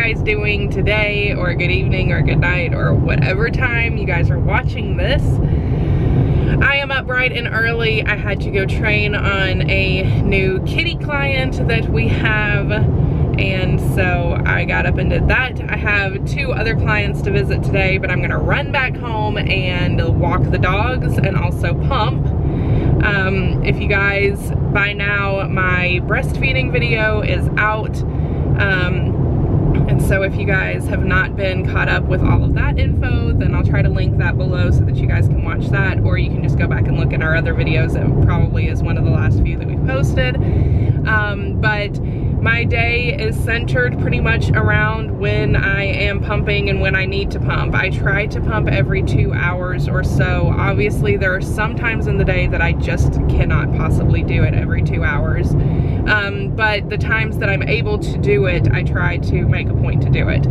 guys doing today, or good evening, or good night, or whatever time you guys are watching this. I am up bright and early. I had to go train on a new kitty client that we have, and so I got up and did that. I have 2 other clients to visit today, but I'm gonna run back home and walk the dogs and also pump. If you guys, by now, my breastfeeding video is out. And so if you guys have not been caught up with all of that info, then I'll try to link that below so that you guys can watch that, or you can just go back and look at our other videos. It probably is one of the last few that we've posted. But my day is centered pretty much around when I am pumping and when I need to pump. I try to pump every 2 hours or so. Obviously, there are some times in the day that I just cannot possibly do it every 2 hours. But the times that I'm able to do it, I try to make a point to do it.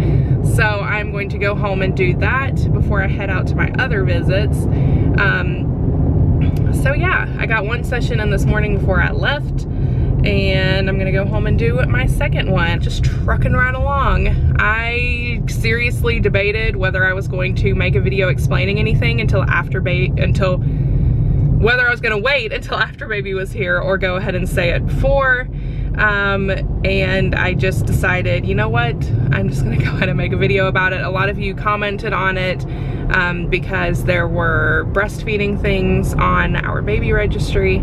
So I'm going to go home and do that before I head out to my other visits. So yeah, I got 1 session in this morning before I left, and I'm gonna go home and do my second one. Just trucking right along. I seriously debated whether I was going to make a video explaining anything whether I was gonna wait until after baby was here or go ahead and say it before. And I just decided, you know what? I'm just gonna go ahead and make a video about it. A lot of you commented on it because there were breastfeeding things on our baby registry.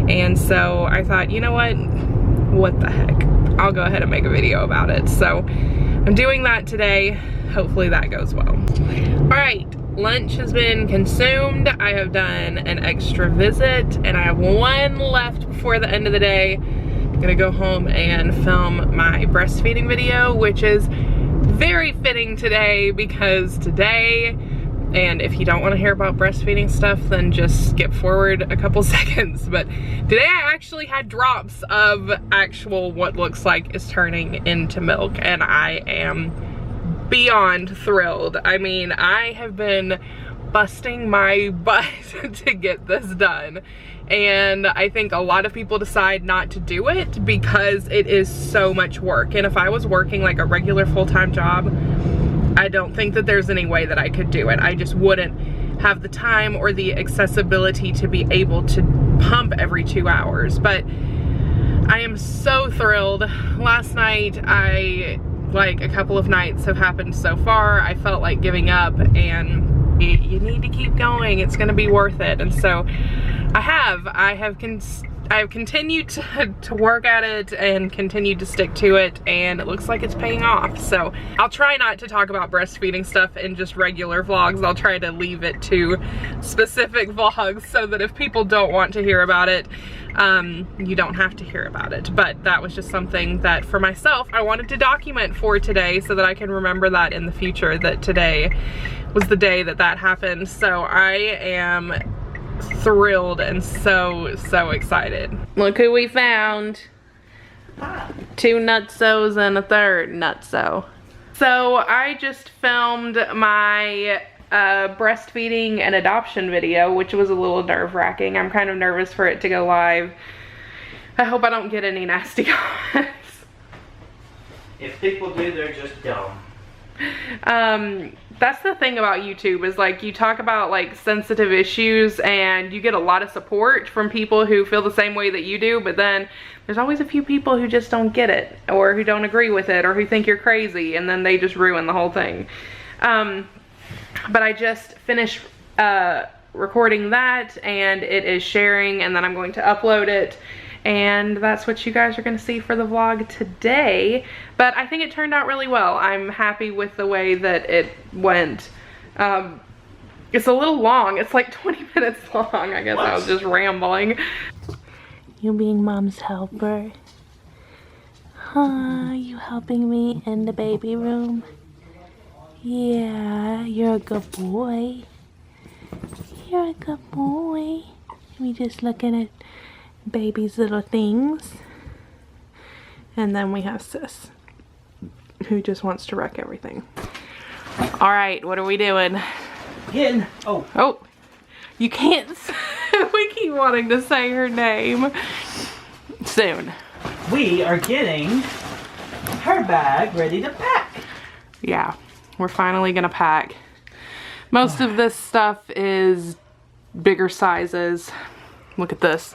And so I thought, you know what the heck? I'll go ahead and make a video about it. So I'm doing that today. Hopefully that goes well. All right. Lunch has been consumed. I have done an extra visit and I have 1 left before the end of the day. I'm gonna go home and film my breastfeeding video, which is very fitting today because today, and if you don't want to hear about breastfeeding stuff, then just skip forward a couple seconds. But today I actually had drops of actual what looks like is turning into milk, and I am beyond thrilled. I mean, I have been busting my butt to get this done, and I think a lot of people decide not to do it because it is so much work. And if I was working like a regular full-time job, I don't think that there's any way that I could do it. I just wouldn't have the time or the accessibility to be able to pump every 2 hours. But I am so thrilled. Last night, like a couple of nights have happened so far, I felt like giving up, and you need to keep going. It's gonna be worth it. And so I have continued to work at it and continued to stick to it, and it looks like it's paying off. So I'll try not to talk about breastfeeding stuff in just regular vlogs. I'll try to leave it to specific vlogs so that if people don't want to hear about it, you don't have to hear about it. But that was just something that for myself I wanted to document for today so that I can remember that in the future, that today was the day that that happened. So I am thrilled and so excited. Look who we found. 2 nutsos and a 3rd nutso. So I just filmed my breastfeeding and adoption video, which was a little nerve-wracking. I'm kind of nervous for it to go live. I hope I don't get any nasty comments. If people do, they're just dumb. That's the thing about YouTube, is like you talk about like sensitive issues and you get a lot of support from people who feel the same way that you do, but then there's always a few people who just don't get it, or who don't agree with it, or who think you're crazy, and then they just ruin the whole thing. But I just finished recording that, and it is sharing, and then I'm going to upload it. And that's what you guys are gonna see for the vlog today. But I think it turned out really well. I'm happy with the way that it went. It's a little long. It's like 20 minutes long. I guess I was just rambling. You being mom's helper? Huh, you helping me in the baby room? Yeah, you're a good boy. You're a good boy. We just looking at baby's little things. And then we have Sis, who just wants to wreck everything. All right, what are we doing? Getting, oh, you can't. We keep wanting to say her name. Soon. We are getting her bag ready to pack. yeah, we're finally gonna pack. Most of this stuff is bigger sizes. Look at this.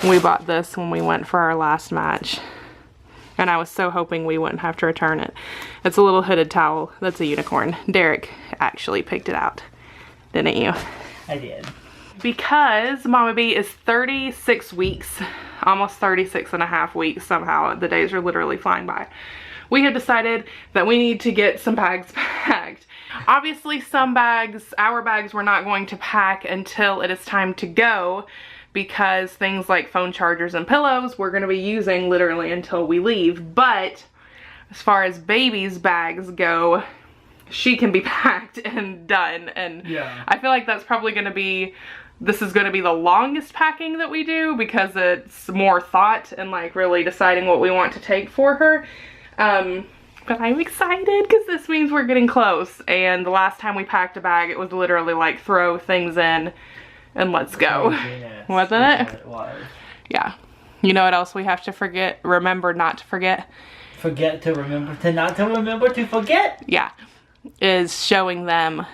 We bought this when we went for our last match. And I was so hoping we wouldn't have to return it. It's a little hooded towel. That's a unicorn. Derek actually picked it out, didn't you? I did. Because Mama B is 36 weeks, almost 36 and a half weeks somehow. The days are literally flying by. We had decided that we need to get some bags packed. Obviously some bags, our bags, we're not going to pack until it is time to go, because things like phone chargers and pillows we're going to be using literally until we leave. But as far as baby's bags go, she can be packed and done. And yeah. I feel like that's probably going to be, this is going to be the longest packing that we do, because it's more thought and like really deciding what we want to take for her. But I'm excited because this means we're getting close. And the last time we packed a bag, it was literally like throw things in and let's go. Wasn't it? It was. Yeah. You know what else we have to forget? Remember not to forget. Forget to remember to not to remember to forget. Yeah. Is showing them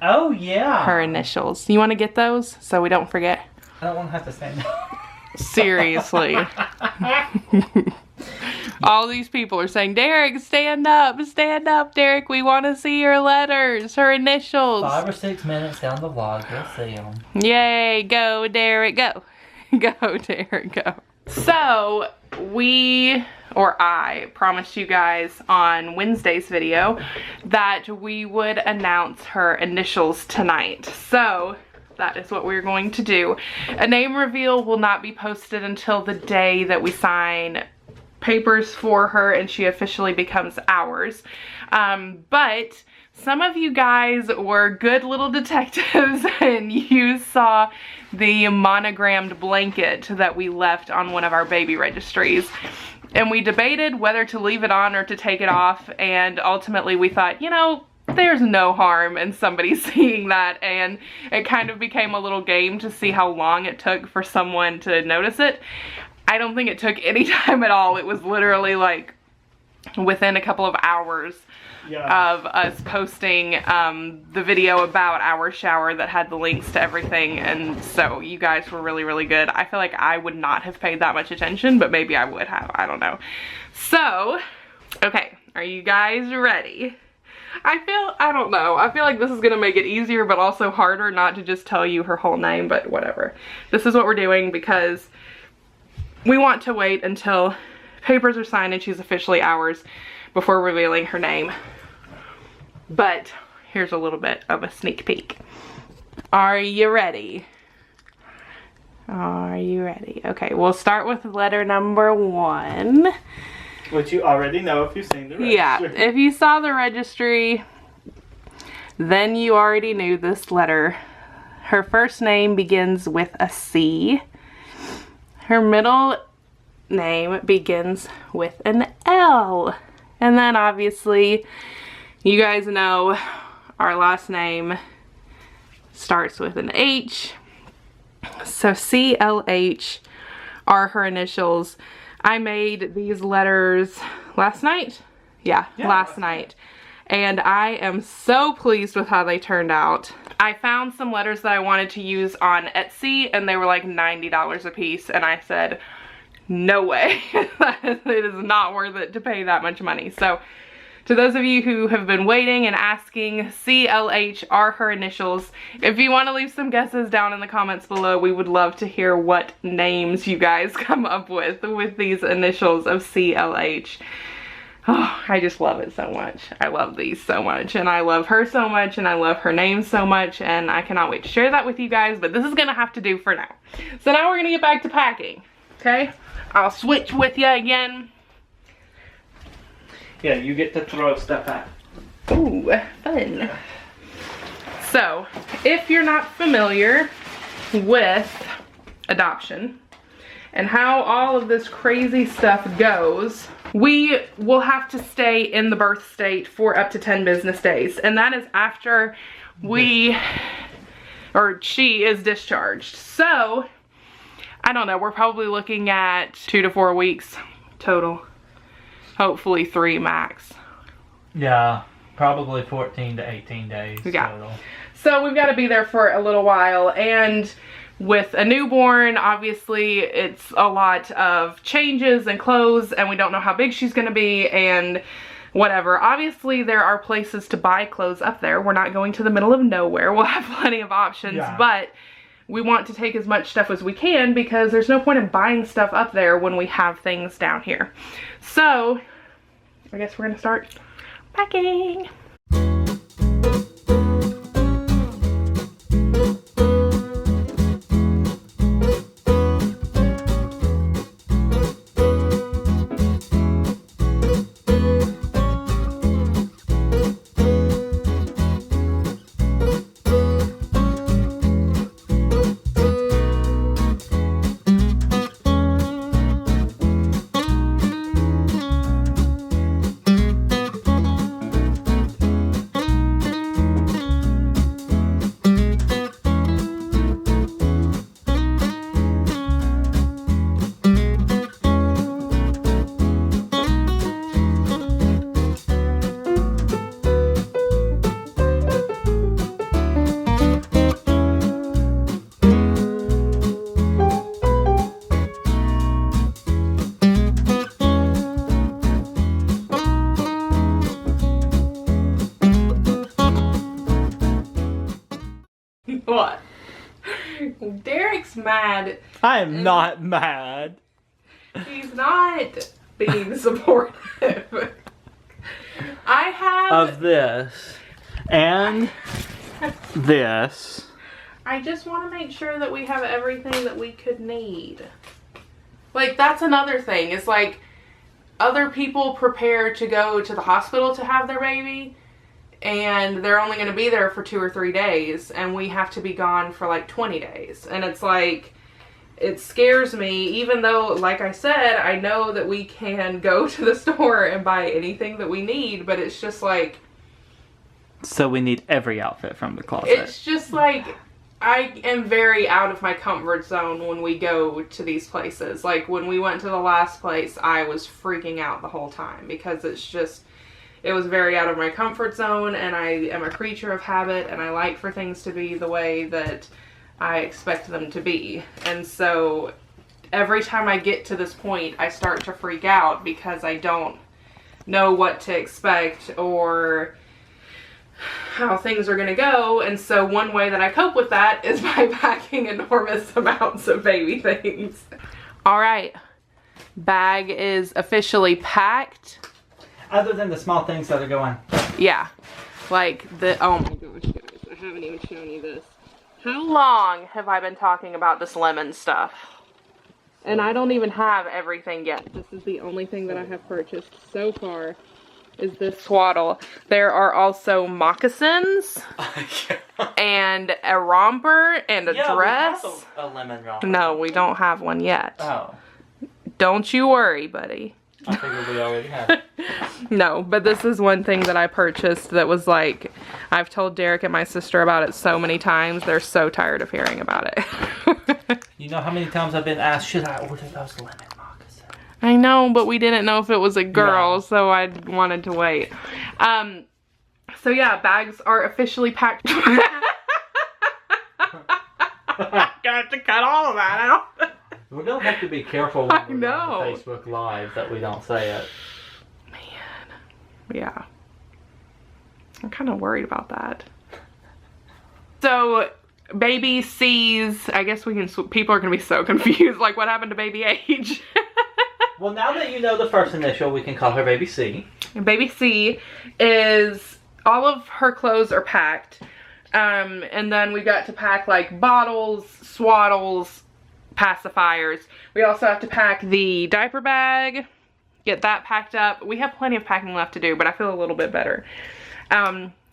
Oh yeah. her initials. You want to get those so we don't forget? I don't want to have to stand up. Seriously. All these people are saying, Derek, stand up, Derek. We want to see your letters, her initials. 5 or 6 minutes down the vlog, you'll see them. Yay, go, Derek, go. Go, Derek, go. So, I promised you guys on Wednesday's video that we would announce her initials tonight. So, that is what we're going to do. A name reveal will not be posted until the day that we sign papers for her and she officially becomes ours. But some of you guys were good little detectives and you saw the monogrammed blanket that we left on one of our baby registries. And we debated whether to leave it on or to take it off, and ultimately we thought, you know, there's no harm in somebody seeing that, and it kind of became a little game to see how long it took for someone to notice it. I don't think it took any time at all. It was literally like within a couple of hours of us posting the video about our shower that had the links to everything, and so you guys were really, really good. I feel like I would not have paid that much attention, but maybe I would have. I don't know. So, okay, are you guys ready? I don't know. I feel like this is gonna make it easier, but also harder not to just tell you her whole name, but whatever. This is what we're doing because we want to wait until papers are signed and she's officially ours before revealing her name. But here's a little bit of a sneak peek. Are you ready? Are you ready? Okay, we'll start with letter number 1. Which you already know if you've seen the registry. Yeah, if you saw the registry, then you already knew this letter. Her first name begins with a C. Her middle name begins with an L. And then obviously, you guys know our last name starts with an H. So CLH are her initials. I made these letters last night. Yeah, last night. And I am so pleased with how they turned out. I found some letters that I wanted to use on Etsy and they were like $90 a piece, and I said, no way. It is not worth it to pay that much money. So to those of you who have been waiting and asking, CLH are her initials. If you want to leave some guesses down in the comments below, we would love to hear what names you guys come up with these initials of CLH. Oh, I just love it so much. I love these so much, and I love her so much, and I love her name so much, and I cannot wait to share that with you guys, but this is gonna have to do for now. So now we're gonna get back to packing, okay? I'll switch with you again. Yeah, you get to throw stuff out. Ooh, fun. So, if you're not familiar with adoption and how all of this crazy stuff goes, we will have to stay in the birth state for up to 10 business days. And that is after she is discharged. So, I don't know, we're probably looking at 2 to 4 weeks total. Hopefully 3 max. Yeah, probably 14 to 18 days total. So we've got to be there for a little while, and with a newborn, obviously it's a lot of changes and clothes, and we don't know how big she's going to be and whatever. Obviously there are places to buy clothes up there. We're not going to the middle of nowhere. We'll have plenty of options, but we want to take as much stuff as we can because there's no point in buying stuff up there when we have things down here. So I guess we're going to start packing. What? Derek's mad. I am not mad. He's not being supportive. I have... Of this. And this. I just want to make sure that we have everything that we could need. Like, that's another thing. It's like, other people prepare to go to the hospital to have their baby, and they're only going to be there for 2 or 3 days, and we have to be gone for like 20 days. And it's like, it scares me, even though, like I said, I know that we can go to the store and buy anything that we need, but it's just like... So we need every outfit from the closet. It's just like, I am very out of my comfort zone when we go to these places. Like, when we went to the last place, I was freaking out the whole time, because it's just... It was very out of my comfort zone, and I am a creature of habit, and I like for things to be the way that I expect them to be. And so every time I get to this point, I start to freak out because I don't know what to expect or how things are going to go. And so one way that I cope with that is by packing enormous amounts of baby things. All right, bag is officially packed. Other than the small things that are going. Yeah. Like the, oh my gosh, guys, I haven't even shown you this. How long have I been talking about this lemon stuff? And I don't even have everything yet. This is the only thing that I have purchased so far, is this swaddle. There are also moccasins and a romper and a dress. We have a lemon romper. No, we don't have one yet. Oh. Don't you worry, buddy. I figured we already had. No, but this is one thing that I purchased that was like, I've told Derek and my sister about it so many times. They're so tired of hearing about it. You know how many times I've been asked, should I order those lemon moccasins? I know, but we didn't know if it was a girl, so I wanted to wait. So yeah, bags are officially packed. I'm gonna have to cut all of that out. We're going to have to be careful when we're on Facebook Live that we don't say it. Man. Yeah. I'm kind of worried about that. So, baby C's, I guess we can, people are going to be so confused. Like, what happened to baby H? Well, now that you know the first initial, we can call her baby C. Baby C is, all of her clothes are packed. And then we got to pack like bottles, swaddles, pacifiers. We also have to pack the diaper bag, get that packed up. We have plenty of packing left to do, but I feel a little bit better.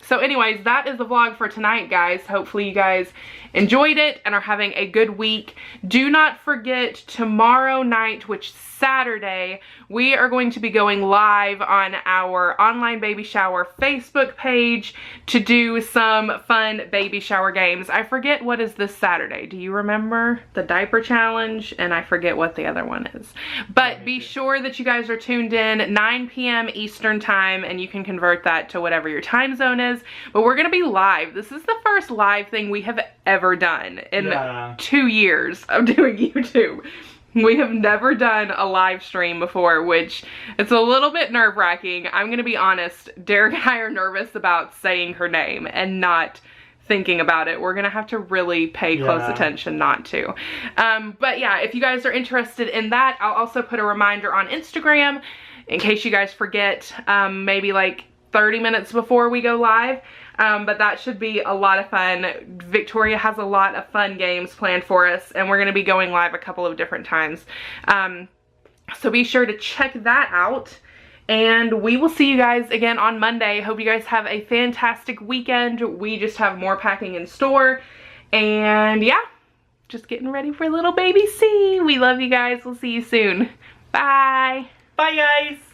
So anyways, that is the vlog for tonight, guys. Hopefully you guys enjoyed it and are having a good week. Do not forget, tomorrow night, which is Saturday, we are going to be going live on our online baby shower Facebook page to do some fun baby shower games. I forget what is this Saturday. Do you remember? The diaper challenge, and I forget what the other one is. But be sure that you guys are tuned in 9 p.m. Eastern time, and you can convert that to whatever your time zone is. But we're gonna be live. This is the first live thing we have ever done in 2 years of doing YouTube. We have never done a live stream before, which it's a little bit nerve-wracking. I'm gonna be honest, Derek and I are nervous about saying her name and not thinking about it. We're gonna have to really pay close attention not to. But yeah, if you guys are interested in that, I'll also put a reminder on Instagram in case you guys forget, maybe like 30 minutes before we go live. But that should be a lot of fun. Victoria has a lot of fun games planned for us, and we're going to be going live a couple of different times. So be sure to check that out, and we will see you guys again on Monday. Hope you guys have a fantastic weekend. We just have more packing in store, and yeah, just getting ready for little baby C. We love you guys. We'll see you soon. Bye. Bye, guys.